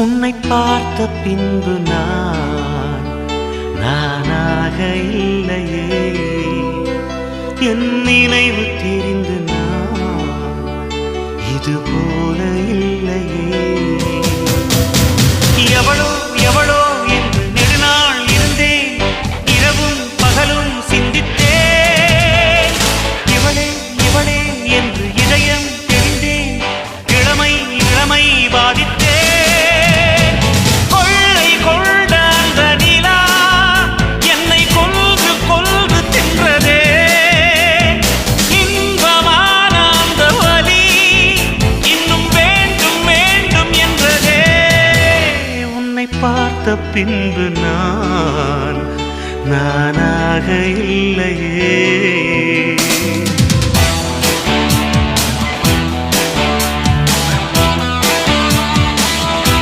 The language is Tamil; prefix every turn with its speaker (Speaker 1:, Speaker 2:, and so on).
Speaker 1: உன்னை பார்த்த பின்பு நானாக இல்லையே, என் நினைவு தெரிந்து நான் இது போல இல்லையே. எவளோ எவளோ என்று நெடுநாள் இருந்தேன், இரவும் பகலும் சிந்தித்தேன். இவளே இவளே என்று இதயம் தெரிந்தேன், இளமை இளமை பாதித்தேன். பார்த்த பின்பு நானாக இல்லையே.